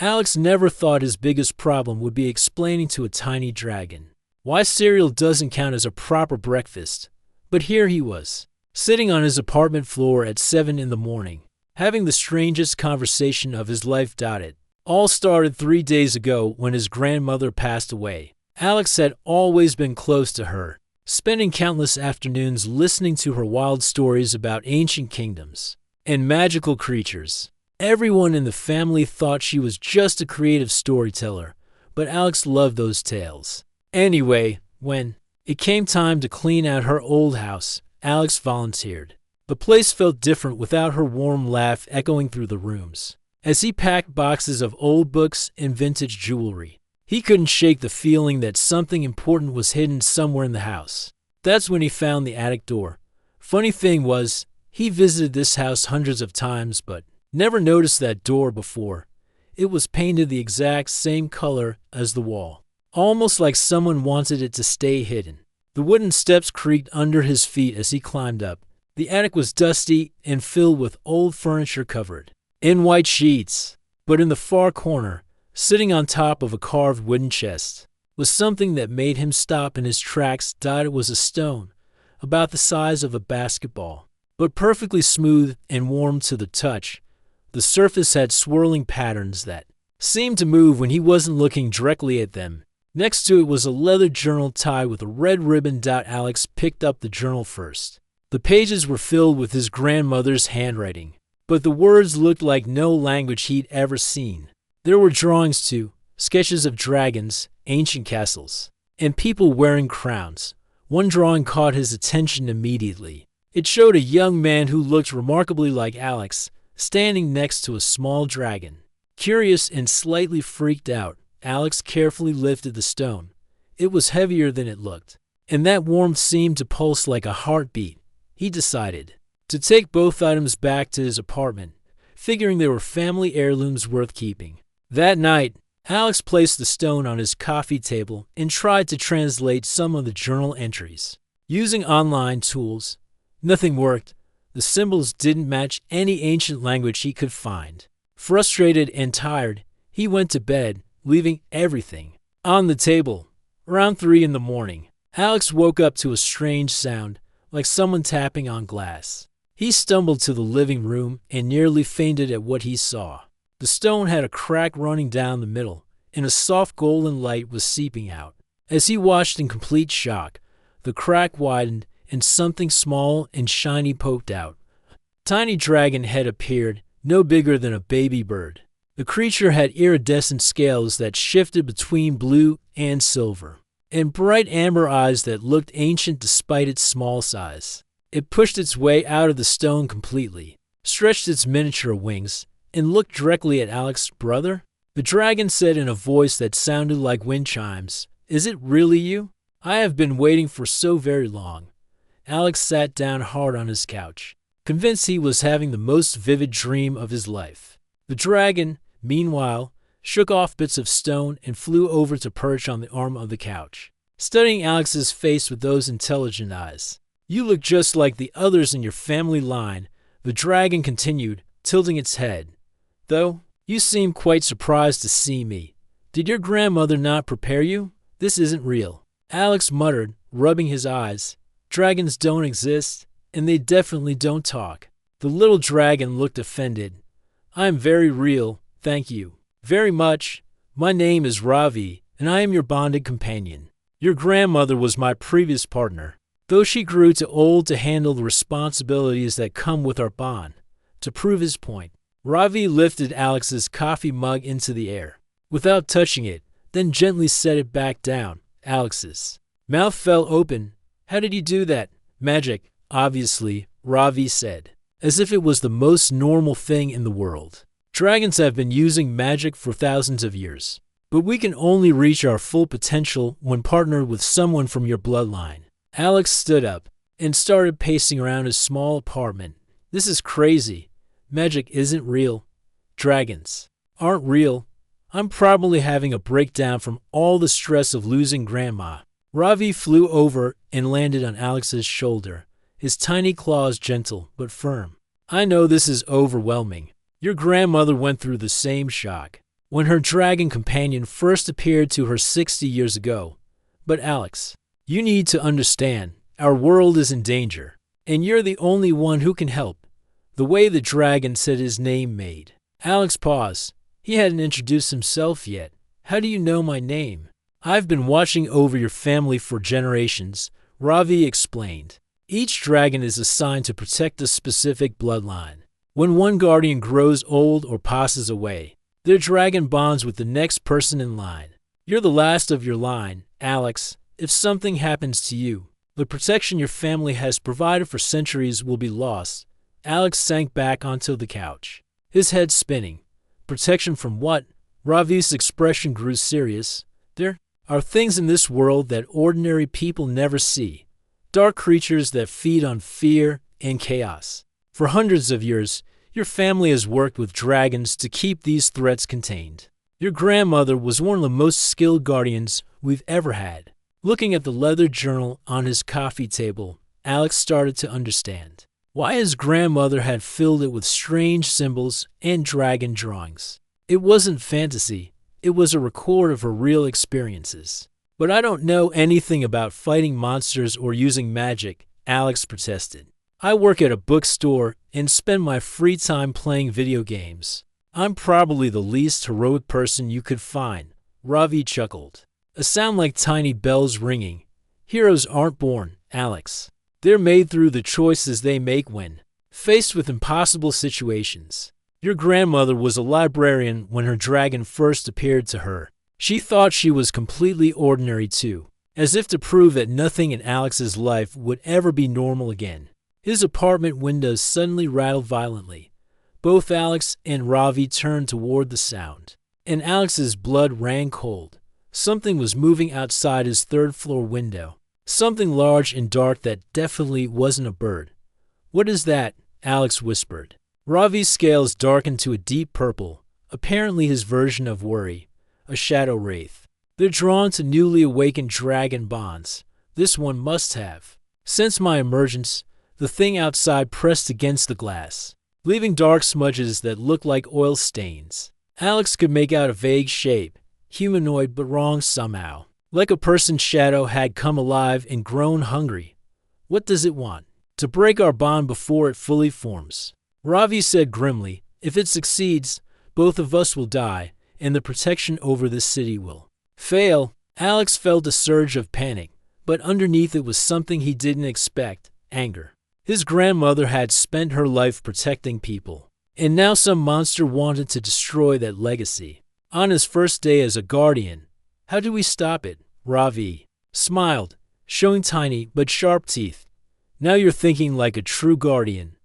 Alex never thought his biggest problem would be explaining to a tiny dragon why cereal doesn't count as a proper breakfast. But here he was, sitting on his apartment floor at 7 in the morning, having the strangest conversation of his life. It all started 3 days ago when his grandmother passed away. Alex had always been close to her, spending countless afternoons listening to her wild stories about ancient kingdoms and magical creatures. Everyone in the family thought she was just a creative storyteller, but Alex loved those tales. Anyway, when it came time to clean out her old house, Alex volunteered. The place felt different without her warm laugh echoing through the rooms. As he packed boxes of old books and vintage jewelry, he couldn't shake the feeling that something important was hidden somewhere in the house. That's when he found the attic door. Funny thing was, he visited this house hundreds of times but never noticed that door before. It was painted the exact same color as the wall, almost like someone wanted it to stay hidden. The wooden steps creaked under his feet as he climbed up. The attic was dusty and filled with old furniture covered in white sheets. But in the far corner, sitting on top of a carved wooden chest, was something that made him stop in his tracks. It was a stone, about the size of a basketball, but perfectly smooth and warm to the touch. The surface had swirling patterns that seemed to move when he wasn't looking directly at them. Next to it was a leather journal tied with a red ribbon. Alex picked up the journal first. The pages were filled with his grandmother's handwriting, but the words looked like no language he'd ever seen. There were drawings too, sketches of dragons, ancient castles, and people wearing crowns. One drawing caught his attention immediately. It showed a young man who looked remarkably like Alex, standing next to a small dragon. Curious and slightly freaked out, Alex carefully lifted the stone. It was heavier than it looked, and that warmth seemed to pulse like a heartbeat. He decided to take both items back to his apartment, figuring they were family heirlooms worth keeping. That night, Alex placed the stone on his coffee table and tried to translate some of the journal entries. Using online tools, nothing worked. The symbols didn't match any ancient language he could find. Frustrated and tired, he went to bed, leaving everything on the table. Around 3 in the morning, Alex woke up to a strange sound, like someone tapping on glass. He stumbled to the living room and nearly fainted at what he saw. The stone had a crack running down the middle, and a soft golden light was seeping out. As he watched in complete shock, the crack widened and something small and shiny poked out. A tiny dragon head appeared, no bigger than a baby bird. The creature had iridescent scales that shifted between blue and silver, and bright amber eyes that looked ancient despite its small size. It pushed its way out of the stone completely, stretched its miniature wings, and looked directly at Alex's brother. The dragon said in a voice that sounded like wind chimes, "Is it really you? I have been waiting for so very long." Alex sat down hard on his couch, convinced he was having the most vivid dream of his life. The dragon, meanwhile, shook off bits of stone and flew over to perch on the arm of the couch, studying Alex's face with those intelligent eyes. "You look just like the others in your family line," the dragon continued, tilting its head. "Though, you seem quite surprised to see me. Did your grandmother not prepare you? This isn't real." Alex muttered, rubbing his eyes. "Dragons don't exist, and they definitely don't talk." The little dragon looked offended. "I am very real, thank you. Very much. My name is Ravi, and I am your bonded companion. Your grandmother was my previous partner, though she grew too old to handle the responsibilities that come with our bond." To prove his point, Ravi lifted Alex's coffee mug into the air, without touching it, then gently set it back down. Alex's mouth fell open. "How did you do that?" "Magic, obviously," Ravi said, as if it was the most normal thing in the world. "Dragons have been using magic for thousands of years, but we can only reach our full potential when partnered with someone from your bloodline." Alex stood up and started pacing around his small apartment. "This is crazy. Magic isn't real. Dragons aren't real. I'm probably having a breakdown from all the stress of losing Grandma." Ravi flew over and landed on Alex's shoulder, his tiny claws gentle but firm. "I know this is overwhelming. Your grandmother went through the same shock. when her dragon companion first appeared to her 60 years ago. But Alex, you need to understand, our world is in danger, and you're the only one who can help. The way the dragon said his name made Alex pause. He hadn't introduced himself yet. How do you know my name? I've been watching over your family for generations, Ravi explained. Each dragon is assigned to protect a specific bloodline. When one guardian grows old or passes away, their dragon bonds with the next person in line. You're the last of your line, Alex. If something happens to you, the protection your family has provided for centuries will be lost. Alex sank back onto the couch, his head spinning. Protection from what? Ravi's expression grew serious. There are things in this world that ordinary people never see. Dark creatures that feed on fear and chaos. For hundreds of years, your family has worked with dragons to keep these threats contained. Your grandmother was one of the most skilled guardians we've ever had. Looking at the leather journal on his coffee table, Alex started to understand why his grandmother had filled it with strange symbols and dragon drawings. It wasn't fantasy, it was a record of her real experiences. But I don't know anything about fighting monsters or using magic, Alex protested. I work at a bookstore and spend my free time playing video games. I'm probably the least heroic person you could find, Ravi chuckled. A sound like tiny bells ringing. Heroes aren't born, Alex. They're made through the choices they make when faced with impossible situations. Your grandmother was a librarian when her dragon first appeared to her. She thought she was completely ordinary too, as if to prove that nothing in Alex's life would ever be normal again. His apartment windows suddenly rattled violently. Both Alex and Ravi turned toward the sound, and Alex's blood ran cold. Something was moving outside his third-floor window. Something large and dark that definitely wasn't a bird. What is that? Alex whispered. Ravi's scales darkened to a deep purple, apparently his version of worry, a shadow wraith. They're drawn to newly awakened dragon bonds. This one must have. Since my emergence, the thing outside pressed against the glass, leaving dark smudges that looked like oil stains. Alex could make out a vague shape, humanoid but wrong somehow. Like a person's shadow had come alive and grown hungry. What does it want? To break our bond before it fully forms. Ravi said grimly, if it succeeds, both of us will die, and the protection over this city will fail. Alex felt a surge of panic, but underneath it was something he didn't expect, anger. His grandmother had spent her life protecting people, and now some monster wanted to destroy that legacy. On his first day as a guardian, how do we stop it? Ravi smiled, showing tiny but sharp teeth. Now you're thinking like a true guardian.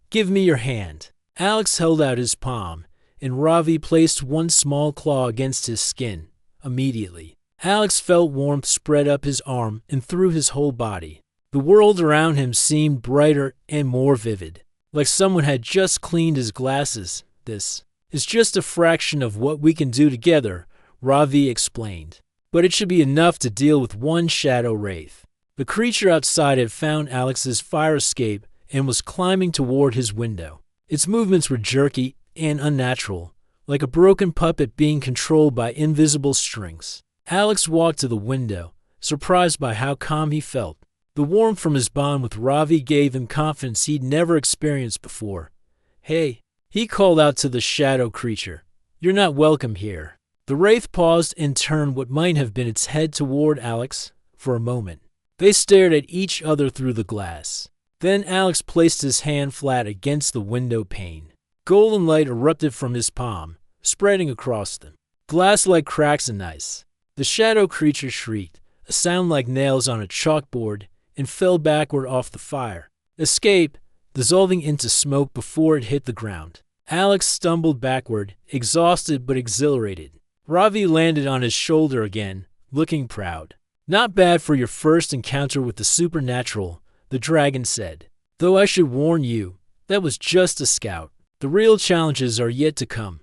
Give me your hand. Alex held out his palm, and Ravi placed one small claw against his skin. Immediately, Alex felt warmth spread up his arm and through his whole body. The world around him seemed brighter and more vivid, like someone had just cleaned his glasses. This is just a fraction of what we can do together, Ravi explained. But it should be enough to deal with one shadow wraith. The creature outside had found Alex's fire escape and was climbing toward his window. Its movements were jerky and unnatural, like a broken puppet being controlled by invisible strings. Alex walked to the window, surprised by how calm he felt. The warmth from his bond with Ravi gave him confidence he'd never experienced before. Hey, he called out to the shadow creature. You're not welcome here. The wraith paused and turned what might have been its head toward Alex for a moment. They stared at each other through the glass. Then Alex placed his hand flat against the window pane. Golden light erupted from his palm, spreading across them. Glass-like cracks and ice. The shadow creature shrieked, a sound like nails on a chalkboard, and fell backward off the fire. Escape, dissolving into smoke before it hit the ground. Alex stumbled backward, exhausted but exhilarated. Ravi landed on his shoulder again, looking proud. Not bad for your first encounter with the supernatural, the dragon said. Though I should warn you, that was just a scout. The real challenges are yet to come.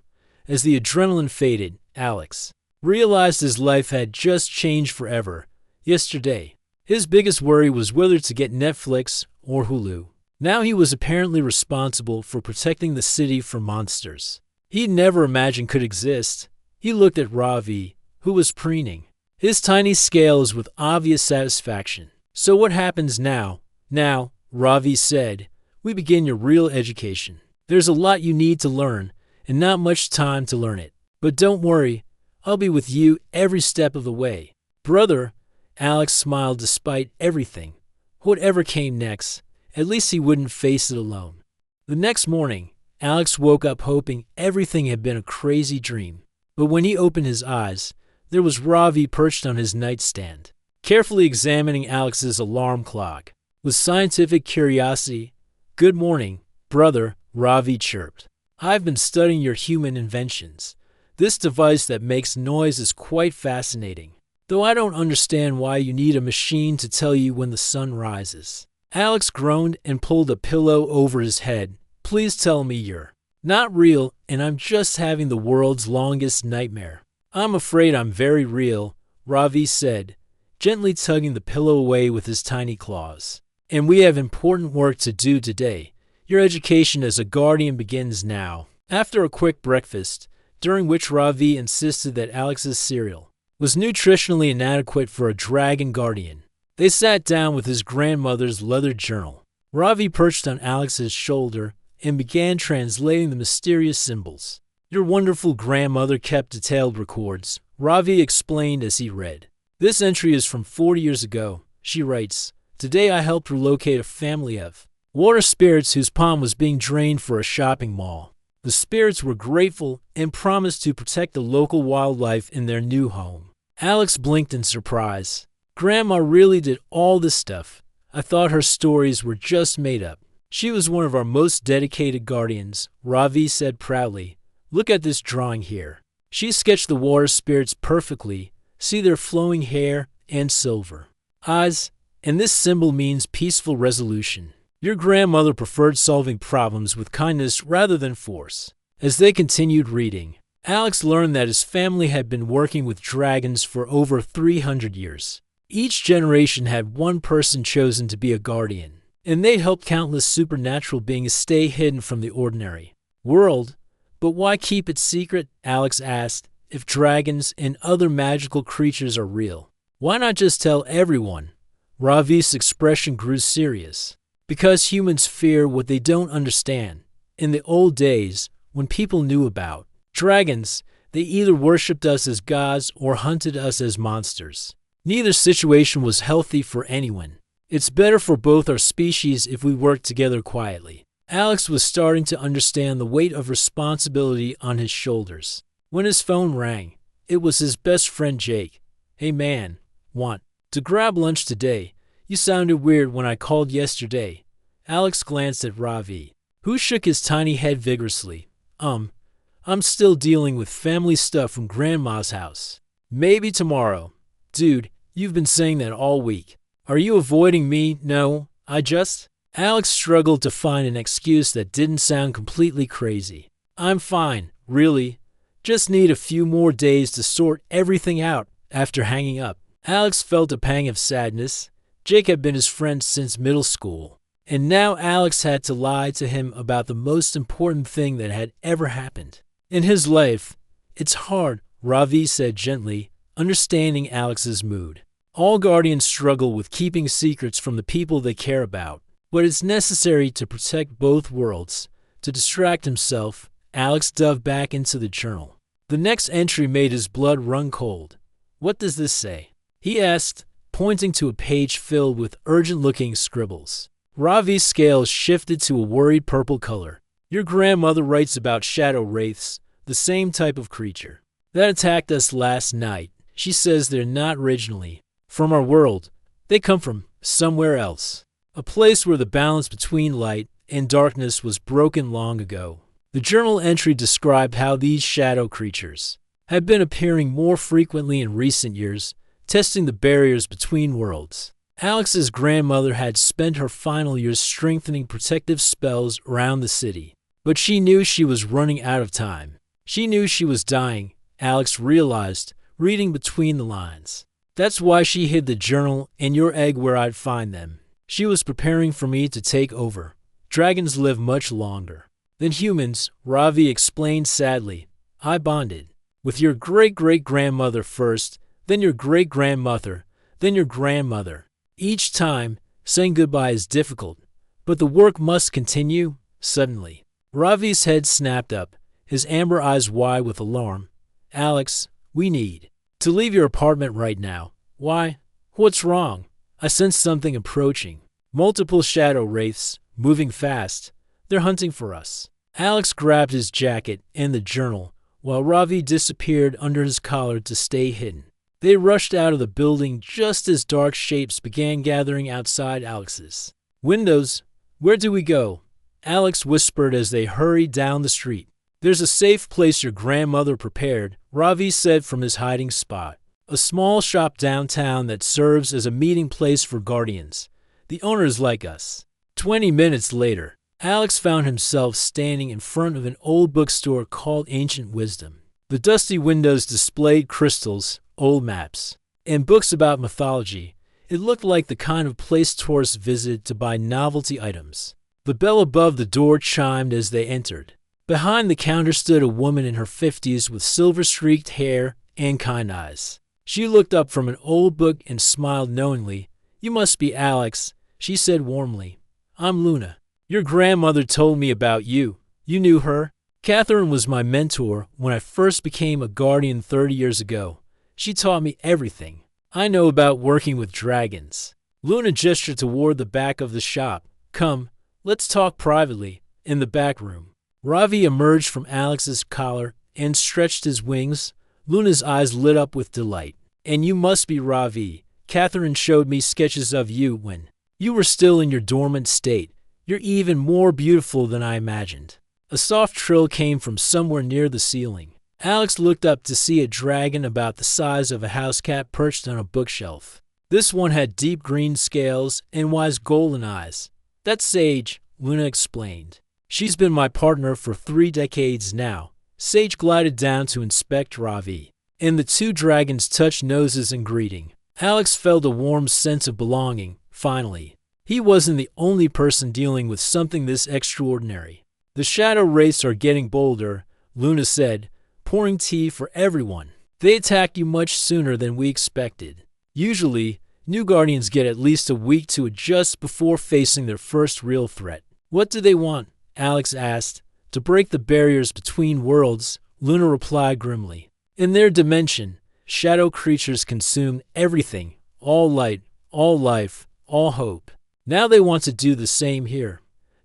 As the adrenaline faded, Alex realized his life had just changed forever. Yesterday, his biggest worry was whether to get Netflix or Hulu. Now he was apparently responsible for protecting the city from monsters he'd never imagined could exist. He looked at Ravi, who was preening his tiny scales with obvious satisfaction. So what happens now? Now, Ravi said, we begin your real education. There's a lot you need to learn, and not much time to learn it. But don't worry, I'll be with you every step of the way. Brother, Alex smiled despite everything. Whatever came next, at least he wouldn't face it alone. The next morning, Alex woke up hoping everything had been a crazy dream. But when he opened his eyes, there was Ravi perched on his nightstand, carefully examining Alex's alarm clock. With scientific curiosity, "Good morning, brother," Ravi chirped. "I've been studying your human inventions. This device that makes noise is quite fascinating, though I don't understand why you need a machine to tell you when the sun rises." Alex groaned and pulled a pillow over his head. "Please tell me you're not real and I'm just having the world's longest nightmare." "I'm afraid I'm very real," Ravi said, gently tugging the pillow away with his tiny claws. "And we have important work to do today. Your education as a guardian begins now." After a quick breakfast, during which Ravi insisted that Alex's cereal was nutritionally inadequate for a dragon guardian, they sat down with his grandmother's leather journal. Ravi perched on Alex's shoulder and began translating the mysterious symbols. "Your wonderful grandmother kept detailed records," Ravi explained as he read. "This entry is from 40 years ago. She writes, 'Today I helped relocate a family of water spirits whose pond was being drained for a shopping mall. The spirits were grateful and promised to protect the local wildlife in their new home.'" Alex blinked in surprise. "Grandma really did all this stuff. I thought her stories were just made up." "She was one of our most dedicated guardians," Ravi said proudly. "Look at this drawing here. She sketched the water spirits perfectly. See their flowing hair and silver eyes, and this symbol means peaceful resolution. Your grandmother preferred solving problems with kindness rather than force." As they continued reading, Alex learned that his family had been working with dragons for over 300 years. Each generation had one person chosen to be a guardian, and they'd helped countless supernatural beings stay hidden from the ordinary world. "But why keep it secret?" Alex asked. "If dragons and other magical creatures are real, why not just tell everyone?" Ravi's expression grew serious. "Because humans fear what they don't understand. In the old days, when people knew about dragons, they either worshipped us as gods or hunted us as monsters. Neither situation was healthy for anyone. It's better for both our species if we work together quietly." Alex was starting to understand the weight of responsibility on his shoulders. When his phone rang, it was his best friend Jake. "Hey man, want to grab lunch today? You sounded weird when I called yesterday." Alex glanced at Ravi, who shook his tiny head vigorously. I'm still dealing with family stuff from Grandma's house. Maybe tomorrow." "Dude, you've been saying that all week. Are you avoiding me?" "No, I just—" Alex struggled to find an excuse that didn't sound completely crazy. "I'm fine, really. Just need a few more days to sort everything out." After hanging up, Alex felt a pang of sadness. Jake had been his friend since middle school, and now Alex had to lie to him about the most important thing that had ever happened in his life. "It's hard," Ravi said gently, understanding Alex's mood. "All guardians struggle with keeping secrets from the people they care about. But it's necessary to protect both worlds." To distract himself, Alex dove back into the journal. The next entry made his blood run cold. "What does this say?" he asked, pointing to a page filled with urgent-looking scribbles. Ravi's scales shifted to a worried purple color. "Your grandmother writes about shadow wraiths, the same type of creature that attacked us last night. She says they're not originally from our world. They come from somewhere else. A place where the balance between light and darkness was broken long ago." The journal entry described how these shadow creatures had been appearing more frequently in recent years, testing the barriers between worlds. Alex's grandmother had spent her final years strengthening protective spells around the city, but she knew she was running out of time. She knew she was dying, Alex realized, reading between the lines. "That's why she hid the journal and your egg where I'd find them. She was preparing for me to take over. Dragons live much longer than humans," Ravi explained sadly. "I bonded with your great-great-grandmother first, then your great-grandmother, then your grandmother. Each time, saying goodbye is difficult, but the work must continue. Suddenly, Ravi's head snapped up, his amber eyes wide with alarm. Alex, we need to leave your apartment right now. Why? What's wrong? I sense something approaching. Multiple shadow wraiths, moving fast. They're hunting for us. Alex grabbed his jacket and the journal, while Ravi disappeared under his collar to stay hidden. They rushed out of the building just as dark shapes began gathering outside Alex's windows. Where do we go? Alex whispered as they hurried down the street. There's a safe place your grandmother prepared, Ravi said from his hiding spot. A small shop downtown that serves as a meeting place for guardians. The owner's like us. 20 minutes later, Alex found himself standing in front of an old bookstore called Ancient Wisdom. The dusty windows displayed crystals, old maps, and books about mythology. It looked like the kind of place tourists visit to buy novelty items. The bell above the door chimed as they entered. Behind the counter stood a woman in her 50s with silver-streaked hair and kind eyes. She looked up from an old book and smiled knowingly. You must be Alex, she said warmly. I'm Luna. Your grandmother told me about you. You knew her? Catherine was my mentor when I first became a guardian 30 years ago. She taught me everything I know about working with dragons. Luna gestured toward the back of the shop. Come, let's talk privately, in the back room. Ravi emerged from Alex's collar and stretched his wings. Luna's eyes lit up with delight. And you must be Ravi. Catherine showed me sketches of you when you were still in your dormant state. You're even more beautiful than I imagined. A soft trill came from somewhere near the ceiling. Alex looked up to see a dragon about the size of a house cat perched on a bookshelf. This one had deep green scales and wise golden eyes. That's Sage, Luna explained. She's been my partner for 3 decades now. Sage glided down to inspect Ravi, and the two dragons touched noses in greeting. Alex felt a warm sense of belonging, finally. He wasn't the only person dealing with something this extraordinary. The shadow wraiths are getting bolder, Luna said, pouring tea for everyone. They attack you much sooner than we expected. Usually, new guardians get at least a week to adjust before facing their first real threat. What do they want? Alex asked. To break the barriers between worlds, Luna replied grimly. In their dimension, shadow creatures consume everything, all light, all life, all hope. Now they want to do the same here.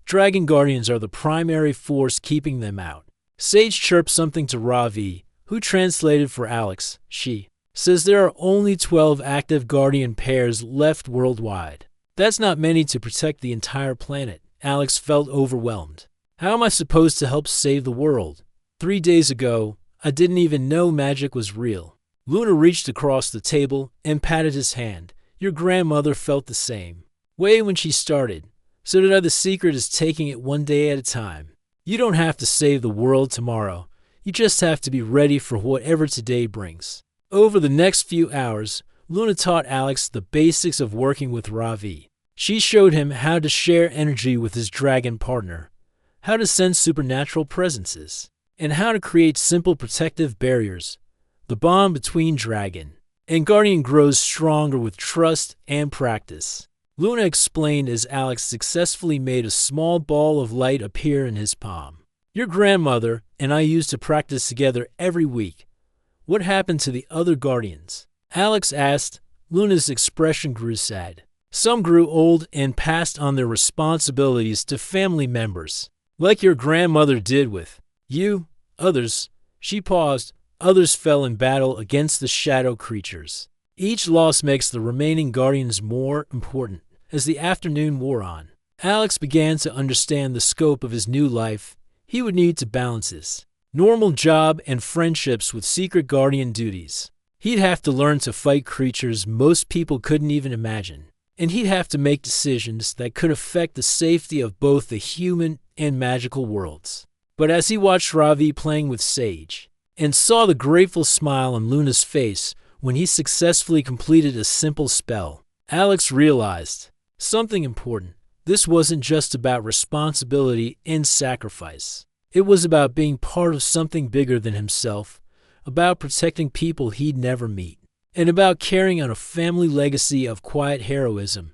Dragon guardians are the primary force keeping them out. Sage chirped something to Ravi, who translated for Alex. She says there are only 12 active guardian pairs left worldwide. That's not many to protect the entire planet. Alex felt overwhelmed. How am I supposed to help save the world? 3 days ago, I didn't even know magic was real. Luna reached across the table and patted his hand. Your grandmother felt the same way when she started. So did I. The secret is taking it one day at a time. You don't have to save the world tomorrow. You just have to be ready for whatever today brings. Over the next few hours, Luna taught Alex the basics of working with Ravi. She showed him how to share energy with his dragon partner, how to sense supernatural presences, and how to create simple protective barriers. The bond between dragon and guardian grows stronger with trust and practice. Luna explained as Alex successfully made a small ball of light appear in his palm. Your grandmother and I used to practice together every week. What happened to the other guardians? Alex asked. Luna's expression grew sad. Some grew old and passed on their responsibilities to family members, like your grandmother did with you. Others, she paused, others fell in battle against the shadow creatures. Each loss makes the remaining guardians more important. As the afternoon wore on, Alex began to understand the scope of his new life. He would need to balance his normal job and friendships with secret guardian duties. He'd have to learn to fight creatures most people couldn't even imagine. And he'd have to make decisions that could affect the safety of both the human and magical worlds. But as he watched Ravi playing with Sage, and saw the grateful smile on Luna's face when he successfully completed a simple spell, Alex realized something important. This wasn't just about responsibility and sacrifice. It was about being part of something bigger than himself, about protecting people he'd never meet, and about carrying on a family legacy of quiet heroism.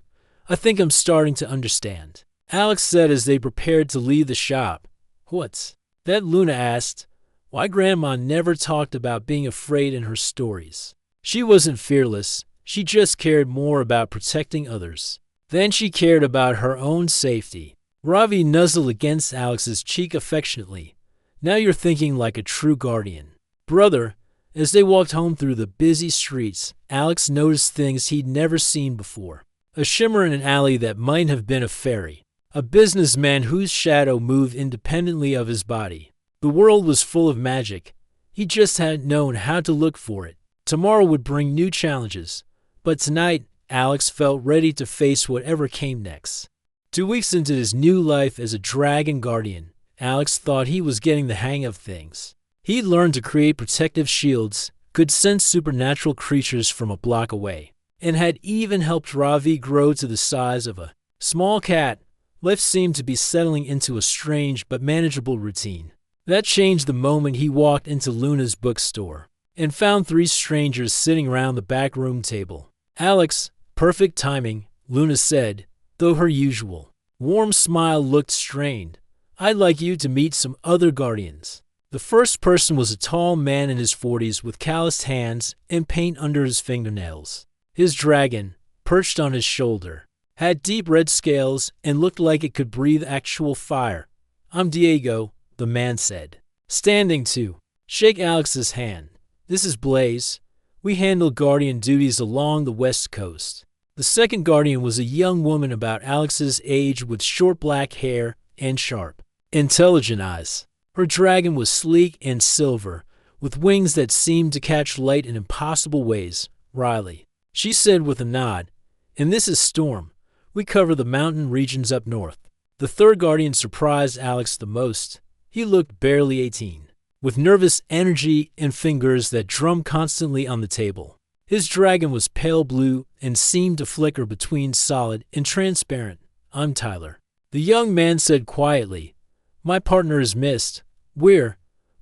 I think I'm starting to understand, Alex said as they prepared to leave the shop. What's that? Luna asked. Why Grandma never talked about being afraid in her stories. She wasn't fearless, she just cared more about protecting others than she cared about her own safety. Ravi nuzzled against Alex's cheek affectionately. Now you're thinking like a true guardian. Brother, as they walked home through the busy streets, Alex noticed things he'd never seen before. A shimmer in an alley that might have been a fairy. A businessman whose shadow moved independently of his body. The world was full of magic. He just hadn't known how to look for it. Tomorrow would bring new challenges. But tonight, Alex felt ready to face whatever came next. 2 weeks into his new life as a dragon guardian, Alex thought he was getting the hang of things. He'd learned to create protective shields, could sense supernatural creatures from a block away, and had even helped Ravi grow to the size of a small cat. Life seemed to be settling into a strange but manageable routine. That changed the moment he walked into Luna's bookstore and found 3 strangers sitting around the back room table. Alex, perfect timing, Luna said, though her usual warm smile looked strained. I'd like you to meet some other guardians. The first person was a tall man in his 40s with calloused hands and paint under his fingernails. His dragon, perched on his shoulder, had deep red scales and looked like it could breathe actual fire. I'm Diego, the man said, standing to shake Alex's hand. This is Blaze. We handle guardian duties along the West Coast. The second guardian was a young woman about Alex's age with short black hair and sharp, intelligent eyes. Her dragon was sleek and silver, with wings that seemed to catch light in impossible ways. Riley, she said with a nod. And this is Storm. We cover the mountain regions up north. The third guardian surprised Alex the most. He looked barely 18, with nervous energy and fingers that drummed constantly on the table. His dragon was pale blue and seemed to flicker between solid and transparent. I'm Tyler, the young man said quietly. My partner is Mist. We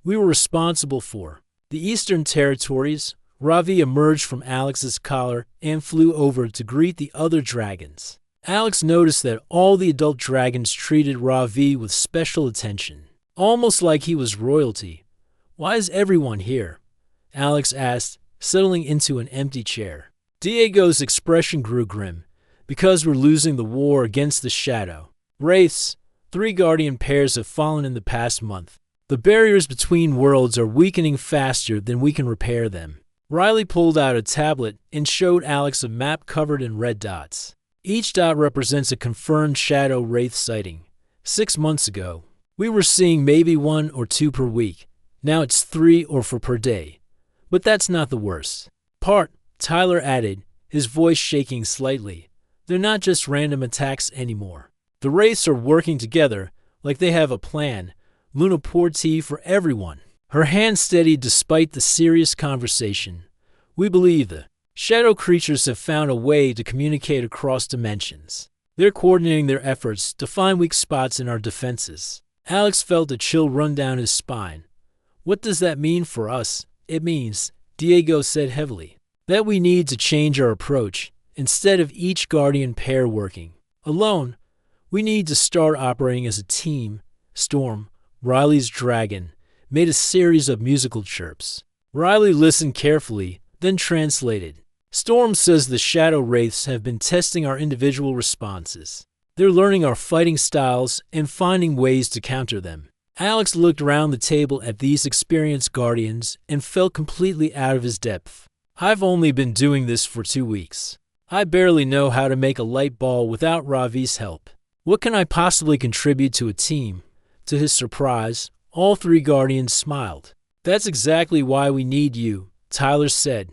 were responsible for the Eastern Territories. Ravi emerged from Alex's collar and flew over to greet the other dragons. Alex noticed that all the adult dragons treated Ravi with special attention, almost like he was royalty. Why is everyone here? Alex asked, settling into an empty chair. Diego's expression grew grim. Because we're losing the war against the shadow. Wraiths, 3 guardian pairs have fallen in the past month. The barriers between worlds are weakening faster than we can repair them. Riley pulled out a tablet and showed Alex a map covered in red dots. Each dot represents a confirmed shadow wraith sighting. 6 months ago, we were seeing maybe 1 or 2 per week. Now it's 3 or 4 per day. But that's not the worst part, Tyler added, his voice shaking slightly. They're not just random attacks anymore. The wraiths are working together, like they have a plan. Luna poured tea for everyone. Her hand steadied despite the serious conversation. We believe the shadow creatures have found a way to communicate across dimensions. They're coordinating their efforts to find weak spots in our defenses. Alex felt a chill run down his spine. What does that mean for us? It means, Diego said heavily, that we need to change our approach. Instead of each guardian pair working alone, we need to start operating as a team. Storm, Riley's dragon, made a series of musical chirps. Riley listened carefully, then translated. Storm says the shadow wraiths have been testing our individual responses. They're learning our fighting styles and finding ways to counter them. Alex looked around the table at these experienced guardians and felt completely out of his depth. I've only been doing this for 2 weeks. I barely know how to make a light ball without Ravi's help. What can I possibly contribute to a team? To his surprise, all 3 guardians smiled. That's exactly why we need you, Tyler said.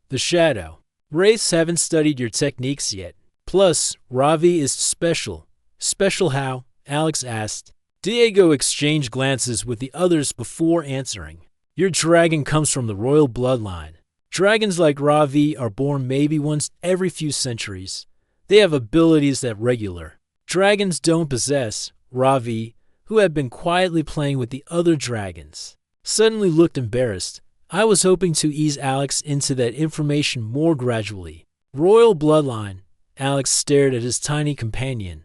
The shadow wraiths haven't studied your techniques yet. Plus, Ravi is special. Special how? Alex asked. Diego exchanged glances with the others before answering. Your dragon comes from the royal bloodline. Dragons like Ravi are born maybe once every few centuries. They have abilities that regular dragons don't possess. Ravi, who had been quietly playing with the other dragons, suddenly looked embarrassed. I was hoping to ease Alex into that information more gradually. Royal bloodline. Alex stared at his tiny companion.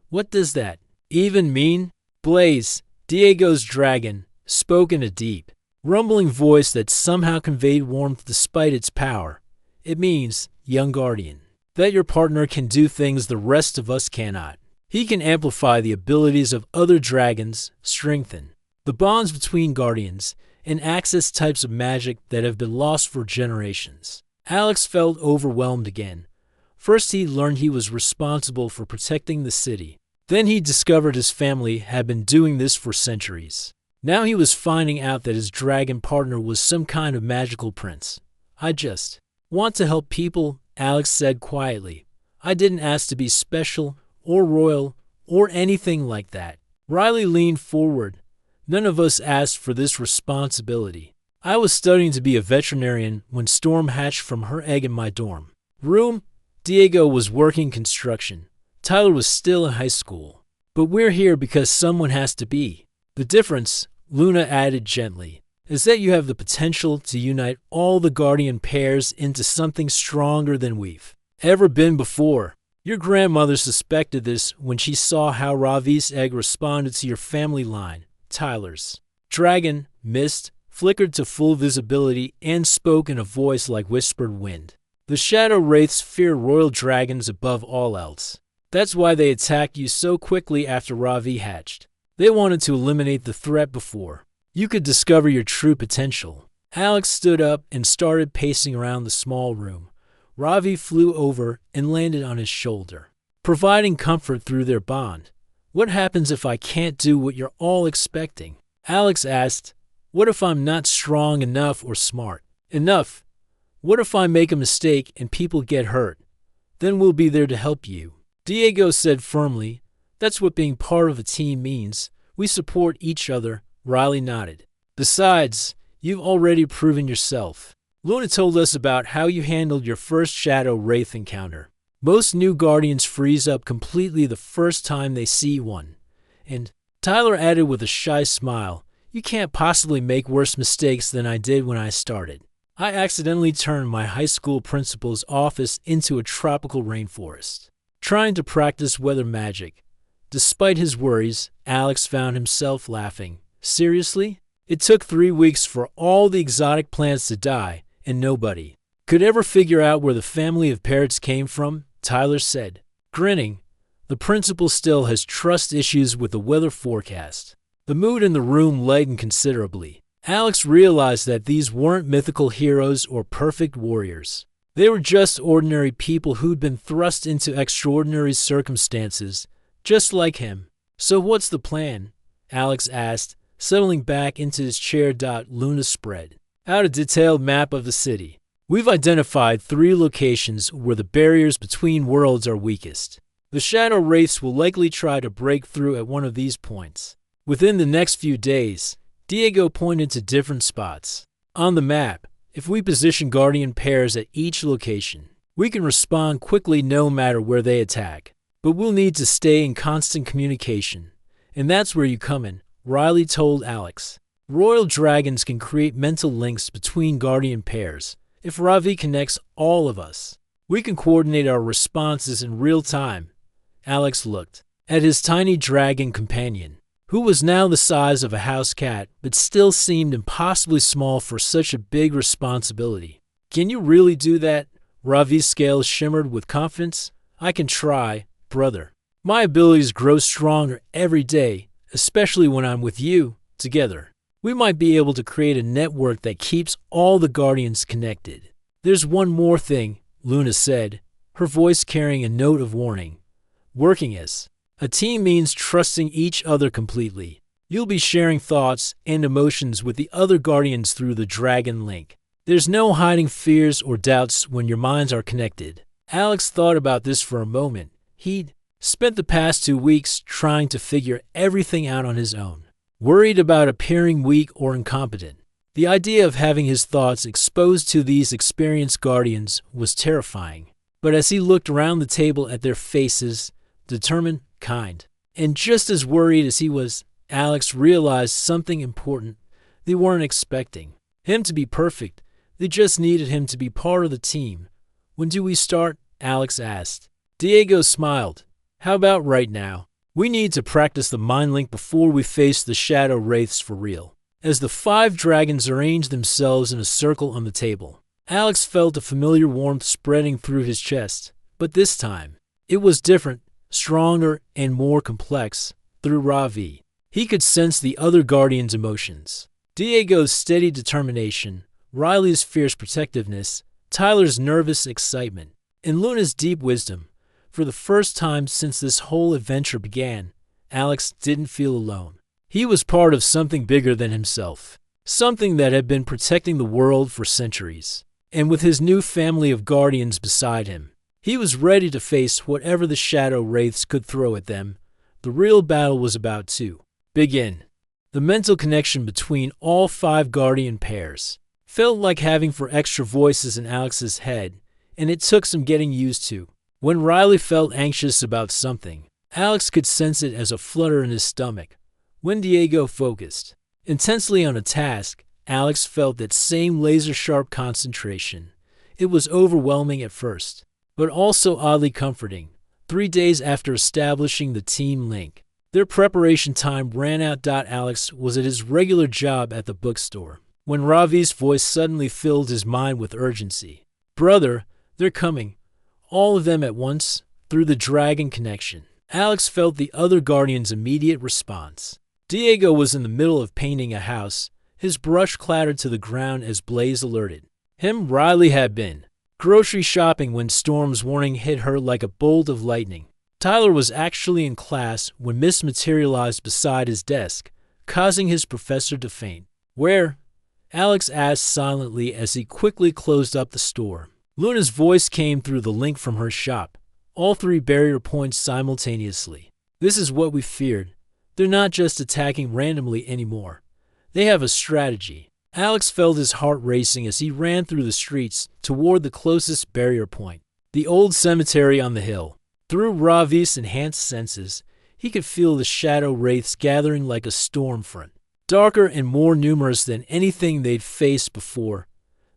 What does that even mean? Blaze, Diego's dragon, spoke in a deep, rumbling voice that somehow conveyed warmth despite its power. It means, young guardian, that your partner can do things the rest of us cannot. He can amplify the abilities of other dragons, strengthen the bonds between guardians, and access types of magic that have been lost for generations. Alex felt overwhelmed again. First he learned he was responsible for protecting the city. Then he discovered his family had been doing this for centuries. Now he was finding out that his dragon partner was some kind of magical prince. I just want to help people, Alex said quietly. I didn't ask to be special or royal or anything like that. Riley leaned forward. None of us asked for this responsibility. I was studying to be a veterinarian when Storm hatched from her egg in my dorm room. Diego was working construction. Tyler was still in high school. But we're here because someone has to be. The difference, Luna added gently, is that you have the potential to unite all the guardian pairs into something stronger than we've ever been before. Your grandmother suspected this when she saw how Ravi's egg responded to your family line. Tyler's dragon mist flickered to full visibility and spoke in a voice like whispered wind. The shadow wraiths fear royal dragons above all else. That's why they attacked you so quickly after Ravi hatched. They wanted to eliminate the threat before you could discover your true potential. Alex stood up and started pacing around the small room. Ravi flew over and landed on his shoulder, providing comfort through their bond. What happens if I can't do what you're all expecting? Alex asked. What if I'm not strong enough or smart enough? What if I make a mistake and people get hurt? Then we'll be there to help you. Diego said firmly. That's what being part of a team means. We support each other. Riley nodded. Besides, you've already proven yourself. Luna told us about how you handled your first Shadow Wraith encounter. Most new Guardians freeze up completely the first time they see one. And Tyler added with a shy smile, you can't possibly make worse mistakes than I did when I started. I accidentally turned my high school principal's office into a tropical rainforest, trying to practice weather magic. Despite his worries, Alex found himself laughing. Seriously? It took 3 weeks for all the exotic plants to die, and nobody could ever figure out where the family of parrots came from, Tyler said, grinning. The principal still has trust issues with the weather forecast. The mood in the room lightened considerably. Alex realized that these weren't mythical heroes or perfect warriors. They were just ordinary people who'd been thrust into extraordinary circumstances, just like him. So what's the plan? Alex asked, settling back into his chair. Luna spread out a detailed map of the city. We've identified 3 locations where the barriers between worlds are weakest. The Shadow Wraiths will likely try to break through at one of these points. Within the next few days, Diego pointed to different spots. On the map, if we position Guardian pairs at each location, we can respond quickly no matter where they attack. But we'll need to stay in constant communication. And that's where you come in, Riley told Alex. Royal dragons can create mental links between Guardian pairs. If Ravi connects all of us, we can coordinate our responses in real time. Alex looked at his tiny dragon companion, who was now the size of a house cat but still seemed impossibly small for such a big responsibility. Can you really do that? Ravi's scales shimmered with confidence. I can try, brother. My abilities grow stronger every day, especially when I'm with you, together. We might be able to create a network that keeps all the Guardians connected. There's one more thing, Luna said, her voice carrying a note of warning. Working as a team means trusting each other completely. You'll be sharing thoughts and emotions with the other Guardians through the Dragon Link. There's no hiding fears or doubts when your minds are connected. Alex thought about this for a moment. He'd spent the past 2 weeks trying to figure everything out on his own, worried about appearing weak or incompetent. The idea of having his thoughts exposed to these experienced Guardians was terrifying. But as he looked around the table at their faces, determined, kind, and just as worried as he was, Alex realized something important they weren't expecting. him to be perfect. They just needed him to be part of the team. When do we start? Alex asked. Diego smiled. How about right now? We need to practice the mind link before we face the shadow wraiths for real. As the 5 dragons arranged themselves in a circle on the table, Alex felt a familiar warmth spreading through his chest. But this time, it was different, stronger, and more complex. Through Ravi, he could sense the other guardians' emotions. Diego's steady determination, Riley's fierce protectiveness, Tyler's nervous excitement, and Luna's deep wisdom. For the first time since this whole adventure began, Alex didn't feel alone. He was part of something bigger than himself, something that had been protecting the world for centuries. And with his new family of guardians beside him, he was ready to face whatever the shadow wraiths could throw at them. The real battle was about to begin. The mental connection between all 5 guardian pairs felt like having 4 extra voices in Alex's head, and it took some getting used to. When Riley felt anxious about something, Alex could sense it as a flutter in his stomach. When Diego focused intensely on a task, Alex felt that same laser-sharp concentration. It was overwhelming at first, but also oddly comforting. 3 days after establishing the team link, their preparation time ran out. Alex was at his regular job at the bookstore when Ravi's voice suddenly filled his mind with urgency. Brother, they're coming. All of them at once, through the dragon connection. Alex felt the other guardian's immediate response. Diego was in the middle of painting a house. His brush clattered to the ground as Blaze alerted him. Riley had been grocery shopping when Storm's warning hit her like a bolt of lightning. Tyler was actually in class when Mist materialized beside his desk, causing his professor to faint. Where? Alex asked silently as he quickly closed up the store. Luna's voice came through the link from her shop. All 3 barrier points simultaneously. This is what we feared. They're not just attacking randomly anymore. They have a strategy. Alex felt his heart racing as he ran through the streets toward the closest barrier point, the old cemetery on the hill. Through Ravi's enhanced senses, he could feel the shadow wraiths gathering like a storm front, darker and more numerous than anything they'd faced before.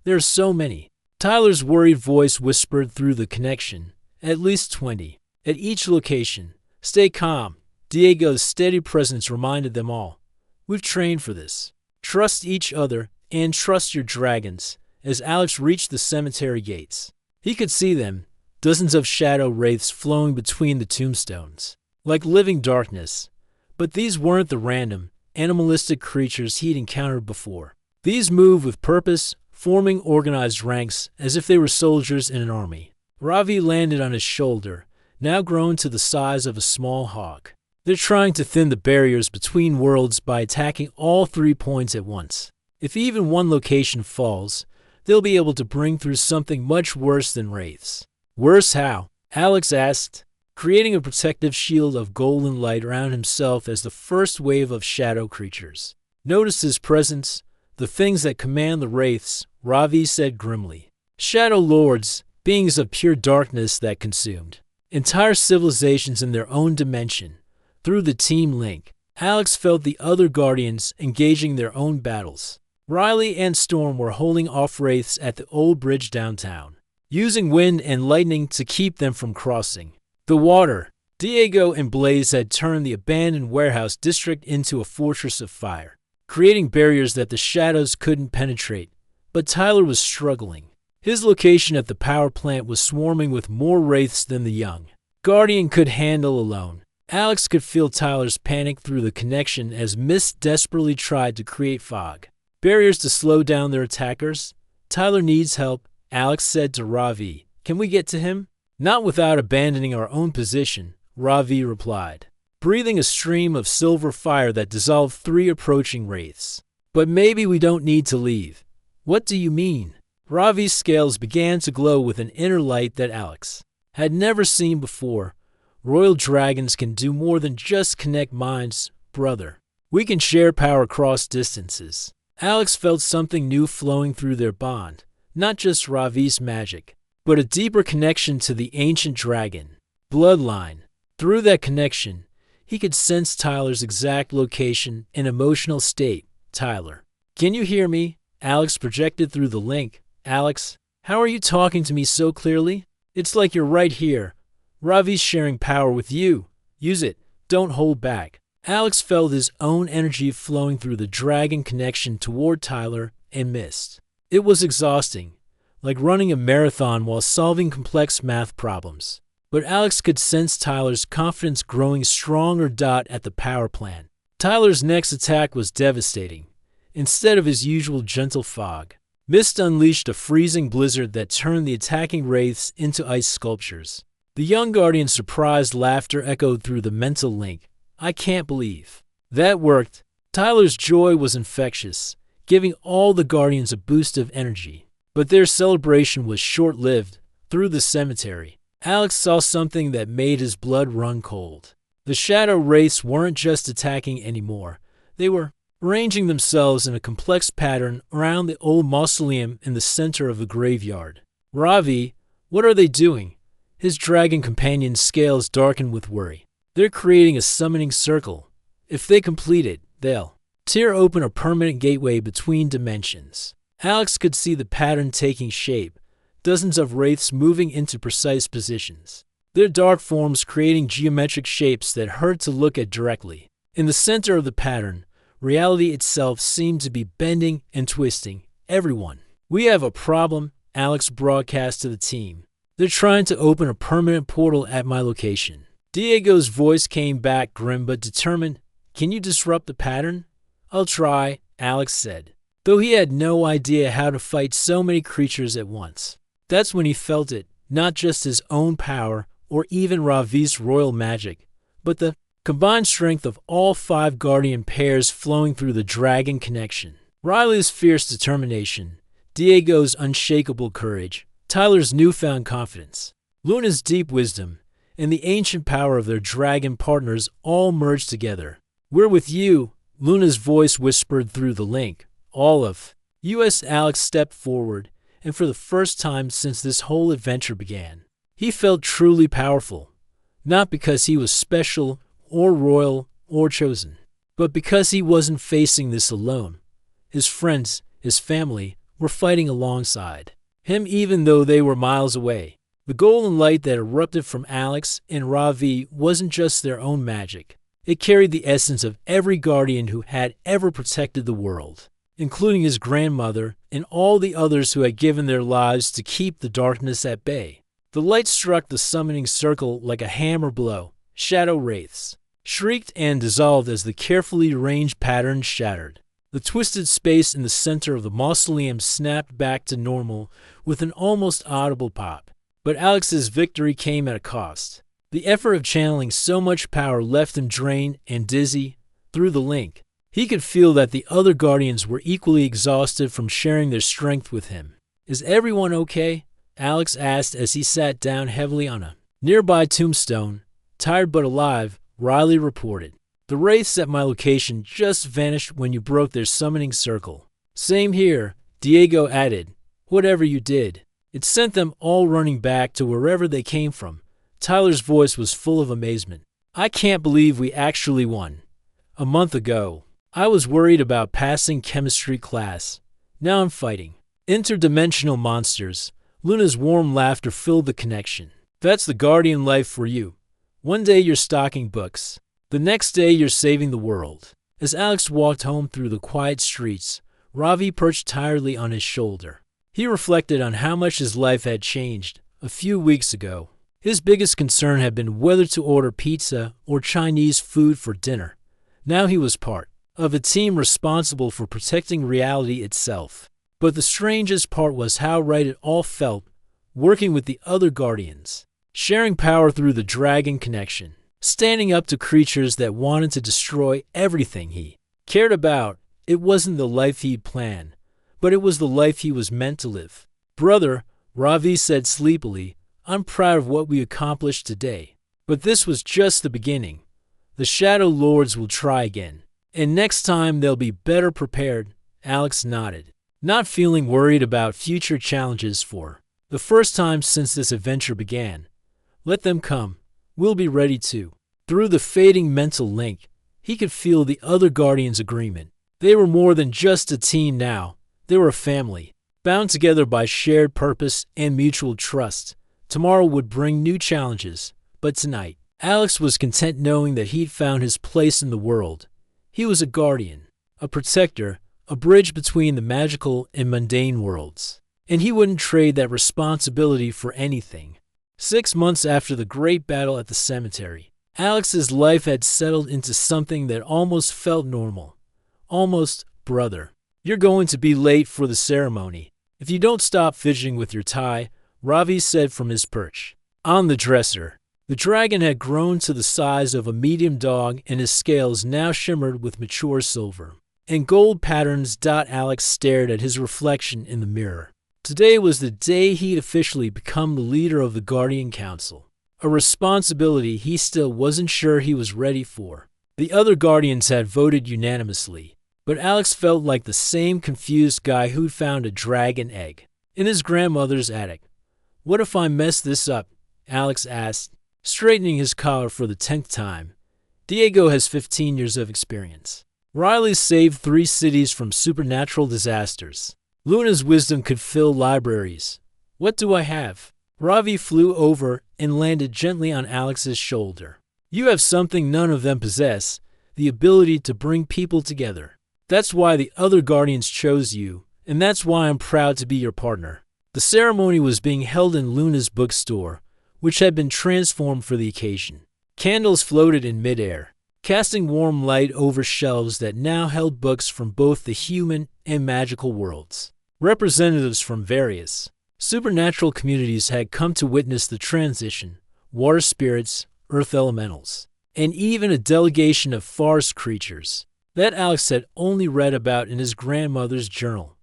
There are so many. Tyler's worried voice whispered through the connection. At least 20. At each location. Stay calm. Diego's steady presence reminded them all. We've trained for this. Trust each other and trust your dragons. As Alex reached the cemetery gates, he could see them, dozens of shadow wraiths flowing between the tombstones, like living darkness. But these weren't the random, animalistic creatures he'd encountered before. These moved with purpose, forming organized ranks as if they were soldiers in an army. Ravi landed on his shoulder, now grown to the size of a small hawk. They're trying to thin the barriers between worlds by attacking all 3 points at once. If even one location falls, they'll be able to bring through something much worse than wraiths. Worse how? Alex asked, creating a protective shield of golden light around himself as the first wave of shadow creatures noticed his presence. The things that command the wraiths, Ravi said grimly. Shadow lords, beings of pure darkness that consumed entire civilizations in their own dimension. Through the team link, Alex felt the other guardians engaging their own battles. Riley and Storm were holding off wraiths at the old bridge downtown, using wind and lightning to keep them from crossing the water. Diego and Blaze had turned the abandoned warehouse district into a fortress of fire, creating barriers that the shadows couldn't penetrate. But Tyler was struggling. His location at the power plant was swarming with more wraiths than the young Guardian could handle alone. Alex could feel Tyler's panic through the connection as Mist desperately tried to create fog barriers to slow down their attackers. Tyler needs help, Alex said to Ravi. Can we get to him? Not without abandoning our own position, Ravi replied, breathing a stream of silver fire that dissolved 3 approaching wraiths. But maybe we don't need to leave. What do you mean? Ravi's scales began to glow with an inner light that Alex had never seen before. Royal dragons can do more than just connect minds, brother. We can share power across distances. Alex felt something new flowing through their bond, not just Ravi's magic, but a deeper connection to the ancient dragon bloodline. Through that connection, he could sense Tyler's exact location and emotional state. Tyler, can you hear me? Alex projected through the link. Alex, how are you talking to me so clearly? It's like you're right here. Ravi's sharing power with you. Use it. Don't hold back. Alex felt his own energy flowing through the dragon connection toward Tyler and missed. It was exhausting, like running a marathon while solving complex math problems. But Alex could sense Tyler's confidence growing stronger. At the power plant, Tyler's next attack was devastating. Instead of his usual gentle fog, Mist unleashed a freezing blizzard that turned the attacking wraiths into ice sculptures. The young guardian's surprised laughter echoed through the mental link. I can't believe that worked. Tyler's joy was infectious, giving all the guardians a boost of energy. But their celebration was short-lived. Through the cemetery, Alex saw something that made his blood run cold. The shadow wraiths weren't just attacking anymore. They were arranging themselves in a complex pattern around the old mausoleum in the center of the graveyard. Ravi, what are they doing? His dragon companion's scales darkened with worry. They're creating a summoning circle. If they complete it, they'll tear open a permanent gateway between dimensions. Alex could see the pattern taking shape, dozens of wraiths moving into precise positions, their dark forms creating geometric shapes that hurt to look at directly. In the center of the pattern, reality itself seemed to be bending and twisting. Everyone, we have a problem, Alex broadcast to the team. They're trying to open a permanent portal at my location. Diego's voice came back grim but determined. Can you disrupt the pattern? I'll try, Alex said, though he had no idea how to fight so many creatures at once. That's when he felt it, not just his own power or even Ravi's royal magic, but the combined strength of all 5 guardian pairs flowing through the dragon connection. Riley's fierce determination, Diego's unshakable courage, Tyler's newfound confidence, Luna's deep wisdom, and the ancient power of their dragon partners all merged together. We're with you, Luna's voice whispered through the link. All of U.S. Alex stepped forward, and for the first time since this whole adventure began, he felt truly powerful, not because he was special or royal or chosen, but because he wasn't facing this alone. His friends, his family, were fighting alongside him even though they were miles away. The golden light that erupted from Alex and Ravi wasn't just their own magic. It carried the essence of every guardian who had ever protected the world, including his grandmother and all the others who had given their lives to keep the darkness at bay. The light struck the summoning circle like a hammer blow. Shadow wraiths shrieked and dissolved as the carefully arranged pattern shattered. The twisted space in the center of the mausoleum snapped back to normal with an almost audible pop. But Alex's victory came at a cost. The effort of channeling so much power left him drained and dizzy. Through the link, he could feel that the other guardians were equally exhausted from sharing their strength with him. Is everyone okay? Alex asked as he sat down heavily on a nearby tombstone. Tired but alive, Riley reported. The wraiths at my location just vanished when you broke their summoning circle. Same here, Diego added. Whatever you did, it sent them all running back to wherever they came from. Tyler's voice was full of amazement. I can't believe we actually won. A month ago, I was worried about passing chemistry class. Now I'm fighting interdimensional monsters. Luna's warm laughter filled the connection. That's the guardian life for you. One day you're stocking books. The next day you're saving the world. As Alex walked home through the quiet streets, Ravi perched tiredly on his shoulder. He reflected on how much his life had changed. A few weeks ago, his biggest concern had been whether to order pizza or Chinese food for dinner. Now he was part of a team responsible for protecting reality itself. But the strangest part was how right it all felt, working with the other guardians, sharing power through the dragon connection, standing up to creatures that wanted to destroy everything he cared about. It wasn't the life he'd planned, but it was the life he was meant to live. Brother, Ravi said sleepily, I'm proud of what we accomplished today. But this was just the beginning. The Shadow Lords will try again. And next time they'll be better prepared. Alex nodded, not feeling worried about future challenges for the first time since this adventure began. Let them come. We'll be ready too. Through the fading mental link, he could feel the other Guardians' agreement. They were more than just a team now. They were a family, bound together by shared purpose and mutual trust. Tomorrow would bring new challenges, but tonight, Alex was content knowing that he'd found his place in the world. He was a guardian, a protector, a bridge between the magical and mundane worlds. And he wouldn't trade that responsibility for anything. 6 months after the great battle at the cemetery, Alex's life had settled into something that almost felt normal. Almost, brother. You're going to be late for the ceremony. If you don't stop fidgeting with your tie, Ravi said from his perch. On the dresser, the dragon had grown to the size of a medium dog and his scales now shimmered with mature silver. In gold patterns. Alex stared at his reflection in the mirror. Today was the day he'd officially become the leader of the Guardian Council, a responsibility he still wasn't sure he was ready for. The other Guardians had voted unanimously, but Alex felt like the same confused guy who'd found a dragon egg in his grandmother's attic. What if I mess this up? Alex asked, straightening his collar for the 10th time. Diego has 15 years of experience. Riley saved 3 cities from supernatural disasters. Luna's wisdom could fill libraries. What do I have? Ravi flew over and landed gently on Alex's shoulder. You have something none of them possess, the ability to bring people together. That's why the other Guardians chose you, and that's why I'm proud to be your partner. The ceremony was being held in Luna's bookstore, which had been transformed for the occasion. Candles floated in midair, casting warm light over shelves that now held books from both the human and magical worlds. Representatives from various supernatural communities had come to witness the transition, water spirits, earth elementals, and even a delegation of forest creatures that Alex had only read about in his grandmother's journal.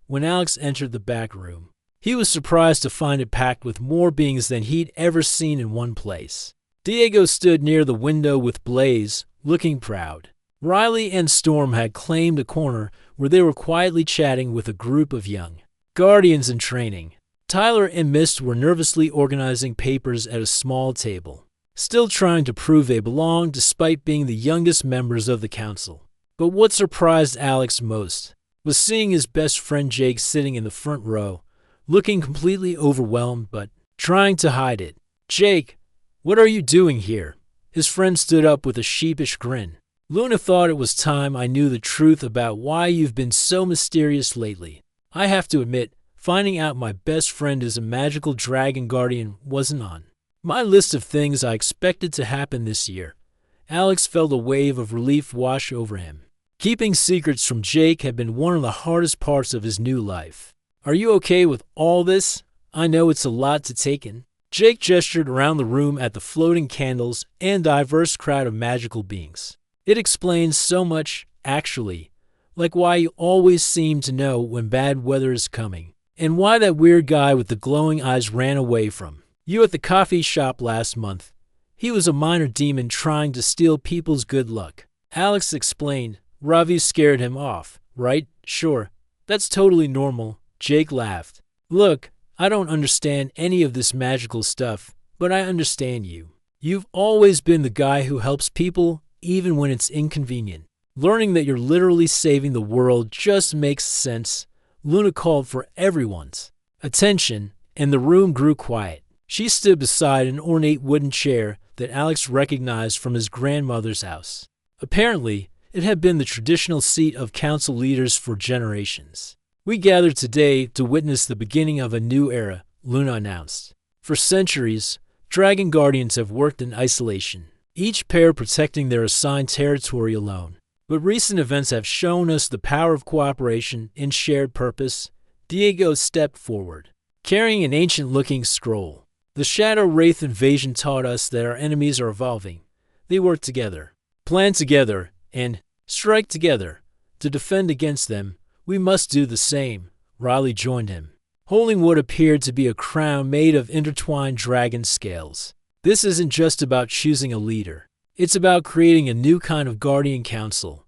When Alex entered the back room, he was surprised to find it packed with more beings than he'd ever seen in one place. Diego stood near the window with Blaze, looking proud. Riley and Storm had claimed a corner where they were quietly chatting with a group of young Guardians in training. Tyler and Mist were nervously organizing papers at a small table, still trying to prove they belonged despite being the youngest members of the council. But what surprised Alex most was seeing his best friend Jake sitting in the front row, looking completely overwhelmed but trying to hide it. Jake, what are you doing here? His friend stood up with a sheepish grin. Luna thought it was time I knew the truth about why you've been so mysterious lately. I have to admit, finding out my best friend is a magical dragon guardian wasn't on my list of things I expected to happen this year. Alex felt a wave of relief wash over him. Keeping secrets from Jake had been one of the hardest parts of his new life. Are you okay with all this? I know it's a lot to take in. Jake gestured around the room at the floating candles and diverse crowd of magical beings. It explains so much, actually, like why you always seem to know when bad weather is coming, and why that weird guy with the glowing eyes ran away from you at the coffee shop last month. He was a minor demon trying to steal people's good luck. Alex explained. Ravi scared him off, right? Sure, that's totally normal. Jake laughed. Look, I don't understand any of this magical stuff, but I understand you. You've always been the guy who helps people even when it's inconvenient. Learning that you're literally saving the world just makes sense. Luna called for everyone's attention, and the room grew quiet. She stood beside an ornate wooden chair that Alex recognized from his grandmother's house. Apparently, it had been the traditional seat of council leaders for generations. We gathered today to witness the beginning of a new era, Luna announced. For centuries, Dragon Guardians have worked in isolation, each pair protecting their assigned territory alone. But recent events have shown us the power of cooperation and shared purpose. Diego stepped forward, carrying an ancient-looking scroll. The Shadow Wraith invasion taught us that our enemies are evolving. They work together, plan together, and strike together. To defend against them, we must do the same. Riley joined him, holding what appeared to be a crown made of intertwined dragon scales. This isn't just about choosing a leader. It's about creating a new kind of guardian council,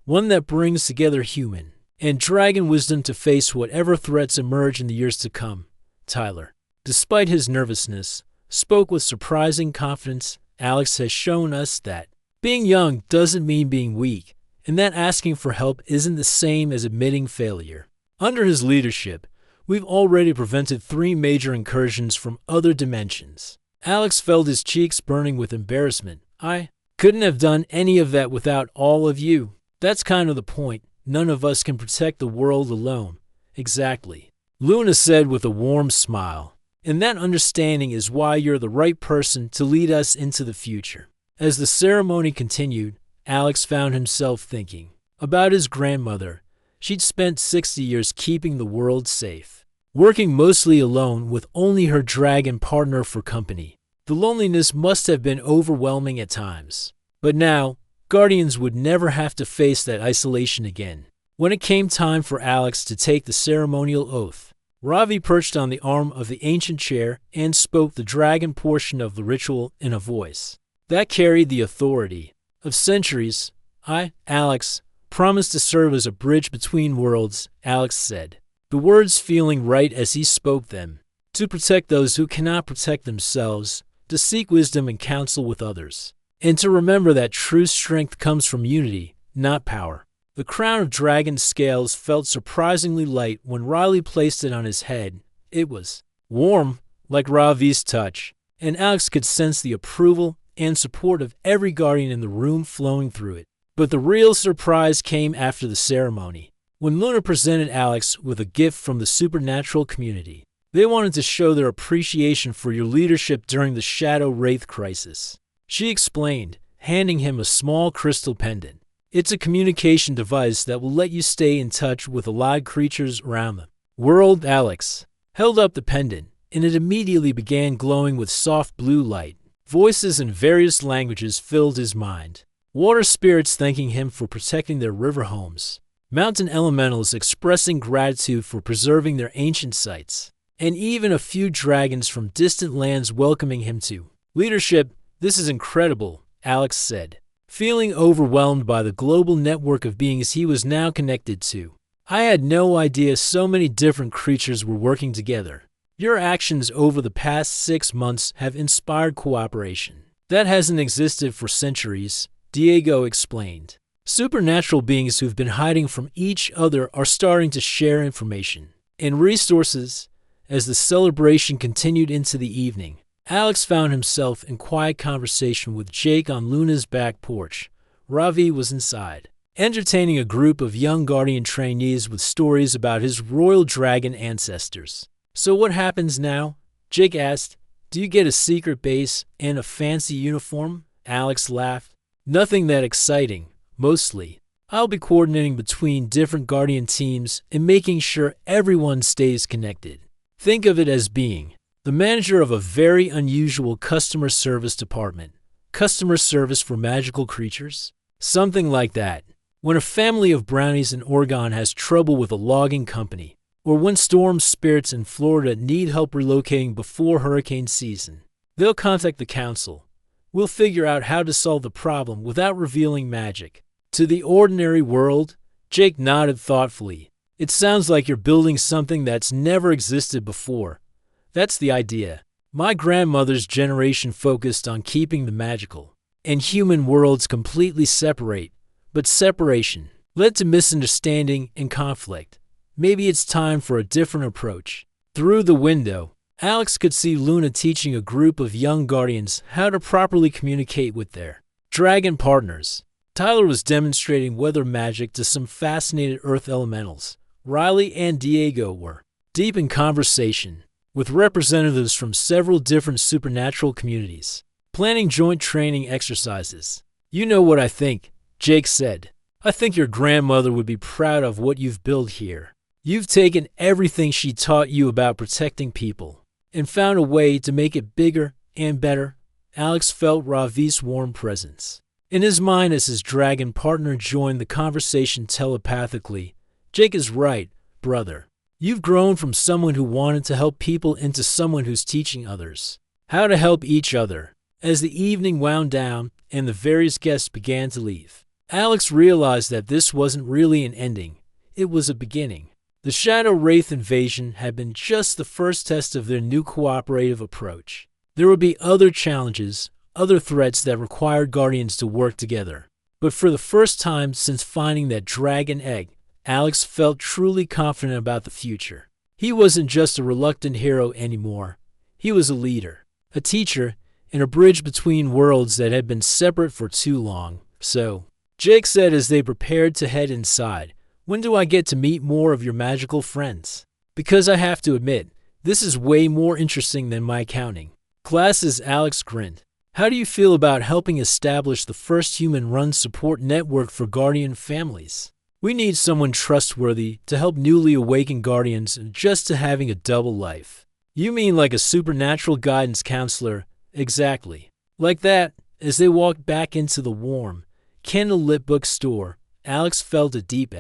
one that brings together human and dragon wisdom to face whatever threats emerge in the years to come. Tyler, despite his nervousness, spoke with surprising confidence. Alex has shown us that being young doesn't mean being weak, and that asking for help isn't the same as admitting failure. Under his leadership, we've already prevented 3 major incursions from other dimensions. Alex felt his cheeks burning with embarrassment. I couldn't have done any of that without all of you. That's kind of the point. None of us can protect the world alone. Exactly. Luna said with a warm smile. And that understanding is why you're the right person to lead us into the future. As the ceremony continued, Alex found himself thinking about his grandmother. She'd spent 60 years keeping the world safe, working mostly alone with only her dragon partner for company. The loneliness must have been overwhelming at times. But now, Guardians would never have to face that isolation again. When it came time for Alex to take the ceremonial oath, Ravi perched on the arm of the ancient chair and spoke the dragon portion of the ritual in a voice that carried the authority of centuries. I, Alex, promise to serve as a bridge between worlds, Alex said, the words feeling right as he spoke them, to protect those who cannot protect themselves, to seek wisdom and counsel with others, and to remember that true strength comes from unity, not power. The crown of dragon scales felt surprisingly light when Riley placed it on his head. It was warm, like Ravi's touch, and Alex could sense the approval and support of every guardian in the room flowing through it. But the real surprise came after the ceremony, when Luna presented Alex with a gift from the supernatural community. They wanted to show their appreciation for your leadership during the Shadow Wraith crisis. She explained, handing him a small crystal pendant. It's a communication device that will let you stay in touch with alive creatures around the world. Alex held up the pendant, and it immediately began glowing with soft blue light. Voices in various languages filled his mind. Water spirits thanking him for protecting their river homes. Mountain elementals expressing gratitude for preserving their ancient sites. And even a few dragons from distant lands welcoming him to leadership. This is incredible, Alex said, feeling overwhelmed by the global network of beings he was now connected to. I had no idea so many different creatures were working together. Your actions over the past 6 months have inspired cooperation that hasn't existed for centuries, Diego explained. Supernatural beings who've been hiding from each other are starting to share information and resources. As the celebration continued into the evening, Alex found himself in quiet conversation with Jake on Luna's back porch. Ravi was inside, entertaining a group of young Guardian trainees with stories about his royal dragon ancestors. So what happens now? Jake asked. Do you get a secret base and a fancy uniform? Alex laughed. Nothing that exciting, mostly. I'll be coordinating between different Guardian teams and making sure everyone stays connected. Think of it as being the manager of a very unusual customer service department. Customer service for magical creatures? Something like that. When a family of brownies in Oregon has trouble with a logging company, or when storm spirits in Florida need help relocating before hurricane season, they'll contact the council. We'll figure out how to solve the problem without revealing magic. To the ordinary world, Jake nodded thoughtfully. It sounds like you're building something that's never existed before. That's the idea. My grandmother's generation focused on keeping the magical and human worlds completely separate, but separation led to misunderstanding and conflict. Maybe it's time for a different approach. Through the window, Alex could see Luna teaching a group of young Guardians how to properly communicate with their dragon partners. Tyler was demonstrating weather magic to some fascinated Earth elementals. Riley and Diego were deep in conversation with representatives from several different supernatural communities, planning joint training exercises. You know what I think, Jake said. I think your grandmother would be proud of what you've built here. You've taken everything she taught you about protecting people and found a way to make it bigger and better. Alex felt Ravi's warm presence in his mind as his dragon partner joined the conversation telepathically. Jake is right, brother. You've grown from someone who wanted to help people into someone who's teaching others how to help each other. As the evening wound down and the various guests began to leave, Alex realized that this wasn't really an ending. It was a beginning. The Shadow Wraith invasion had been just the first test of their new cooperative approach. There would be other challenges, other threats that required Guardians to work together. But for the first time since finding that dragon egg, Alex felt truly confident about the future. He wasn't just a reluctant hero anymore. He was a leader, a teacher, and a bridge between worlds that had been separate for too long. So, Jake said as they prepared to head inside, "When do I get to meet more of your magical friends? Because I have to admit, this is way more interesting than my accounting." Class, as Alex grinned. "How do you feel about helping establish the first human-run support network for Guardian families? We need someone trustworthy to help newly awakened Guardians adjust to having a double life." "You mean like a supernatural guidance counselor?" "Exactly. Like that." As they walked back into the warm, candle-lit bookstore, Alex felt a deep